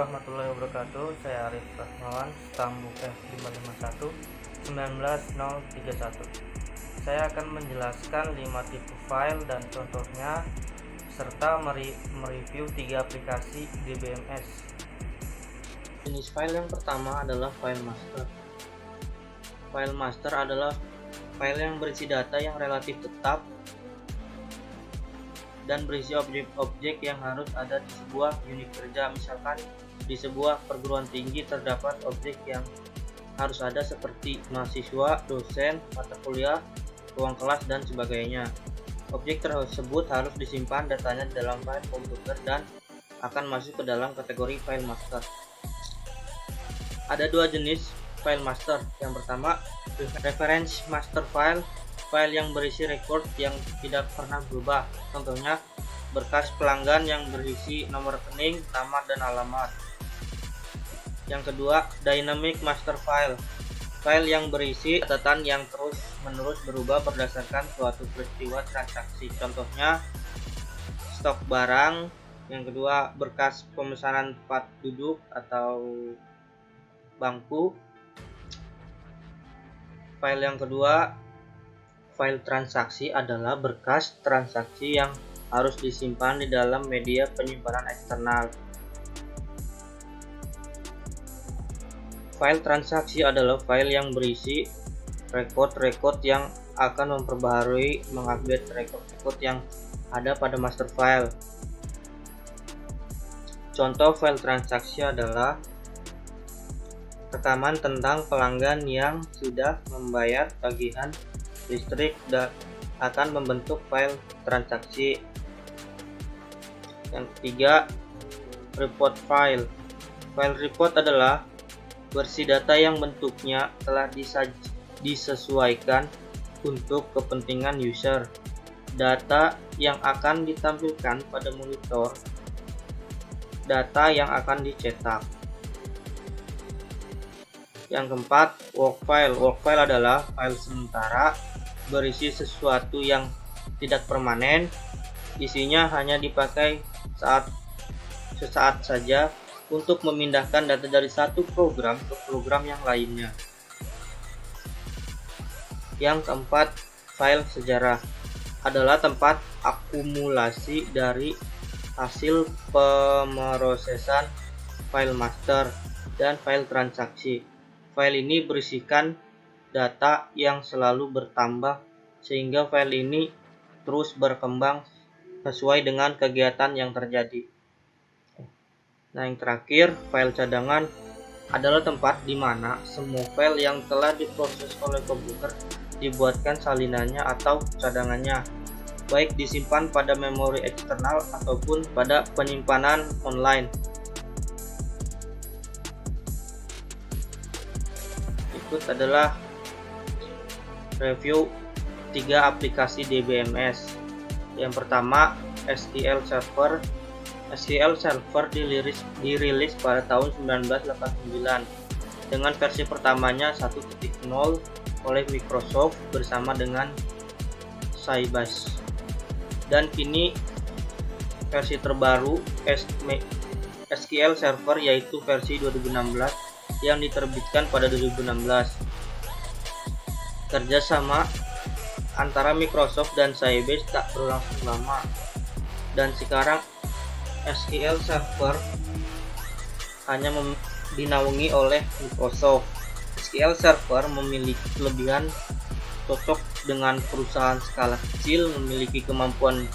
warahmatullahi wabarakatuh. Saya Arif Rahmawan, Stambuk F551-19031. Saya akan menjelaskan 5 tipe file dan contohnya serta mereview 3 aplikasi DBMS. Jenis file yang pertama adalah file master. File master adalah file yang berisi data yang relatif tetap dan berisi objek-objek yang harus ada di sebuah unit kerja. Misalkan di sebuah perguruan tinggi terdapat objek yang harus ada seperti mahasiswa, dosen, mata kuliah, ruang kelas, dan sebagainya. Objek tersebut harus disimpan datanya dalam file komputer dan akan masuk ke dalam kategori file master. Ada 2 jenis file master. Yang pertama, reference master file yang berisi record yang tidak pernah berubah. Contohnya berkas pelanggan yang berisi nomor rekening, nama, dan alamat. Yang kedua, dynamic master file yang berisi catatan yang terus-menerus berubah berdasarkan suatu peristiwa transaksi. Contohnya stok barang. Yang kedua, berkas pemesanan tempat duduk atau bangku. File yang kedua, file transaksi adalah berkas transaksi yang harus disimpan di dalam media penyimpanan eksternal. File transaksi adalah file yang berisi record-record yang akan memperbaharui, mengupdate record-record yang ada pada master file. Contoh file transaksi adalah rekaman tentang pelanggan yang sudah membayar tagihan listrik dan akan membentuk file transaksi. Yang ketiga, report file. File report adalah versi data yang bentuknya telah disesuaikan untuk kepentingan user. Data yang akan ditampilkan pada monitor, data yang akan dicetak. Yang keempat, work file. Work file adalah file sementara berisi sesuatu yang tidak permanen. Isinya hanya dipakai sesaat saja untuk memindahkan data dari satu program ke program yang lainnya. Yang keempat, file sejarah adalah tempat akumulasi dari hasil pemrosesan file master dan file transaksi. File ini berisikan data yang selalu bertambah sehingga file ini terus berkembang sesuai dengan kegiatan yang terjadi. Nah, yang terakhir, file cadangan adalah tempat di mana semua file yang telah diproses oleh komputer dibuatkan salinannya atau cadangannya, baik disimpan pada memori eksternal ataupun pada penyimpanan online. Berikut adalah review 3 aplikasi DBMS. Yang pertama, SQL Server. SQL Server dirilis pada tahun 1989 dengan versi pertamanya 1.0 oleh Microsoft bersama dengan Sybase. Dan kini versi terbaru SQL Server yaitu versi 2016 yang diterbitkan pada 2016. Kerjasama antara Microsoft dan Sybase tak berlangsung lama, dan sekarang SQL Server hanya dinaungi oleh Microsoft. SQL Server memiliki kelebihan cocok dengan perusahaan skala kecil, memiliki kemampuan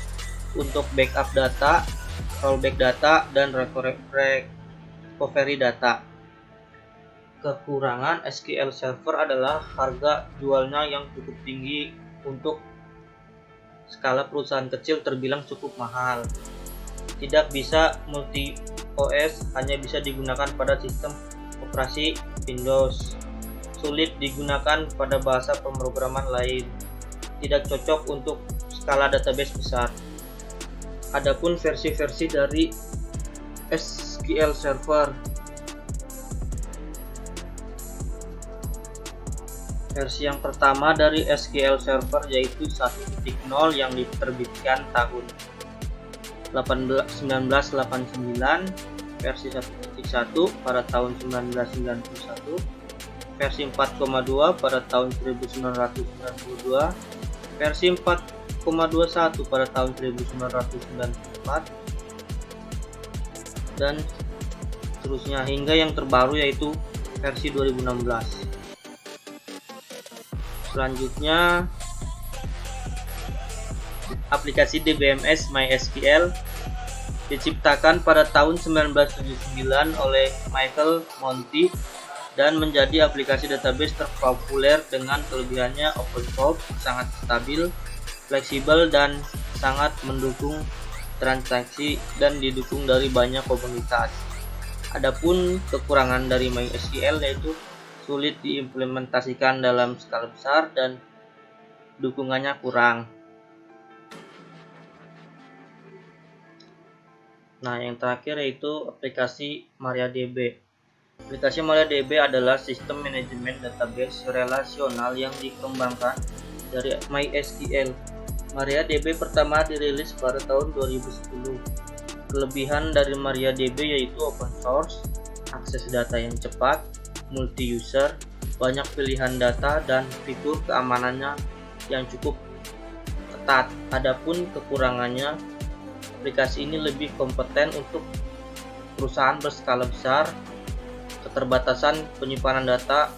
untuk backup data, rollback data, dan recovery data. Kekurangan SQL Server adalah harga jualnya yang cukup tinggi. Untuk skala perusahaan kecil terbilang cukup mahal. Tidak bisa multi OS, hanya bisa digunakan pada sistem operasi Windows. Sulit digunakan pada bahasa pemrograman lain. Tidak cocok untuk skala database besar. Adapun versi-versi dari SQL Server. Versi yang pertama dari SQL Server yaitu 1.0 yang diterbitkan tahun 1989 versi 1.1 pada tahun 1991, versi 4,2 pada tahun 1992, versi 4,21 pada tahun 1994, dan seterusnya hingga yang terbaru yaitu versi 2016. Selanjutnya, aplikasi DBMS MySQL diciptakan pada tahun 1979 oleh Michael Monty dan menjadi aplikasi database terpopuler dengan kelebihannya open source, sangat stabil, fleksibel, dan sangat mendukung transaksi dan didukung dari banyak komunitas. Adapun kekurangan dari MySQL yaitu sulit diimplementasikan dalam skala besar dan dukungannya kurang. Nah, yang terakhir yaitu aplikasi MariaDB. Aplikasi MariaDB adalah sistem manajemen database relasional yang dikembangkan dari MySQL. MariaDB pertama dirilis pada tahun 2010. Kelebihan dari MariaDB yaitu open source, akses data yang cepat, multi-user, banyak pilihan data, dan fitur keamanannya yang cukup ketat. Adapun kekurangannya, aplikasi ini lebih kompeten untuk perusahaan berskala besar, keterbatasan penyimpanan data,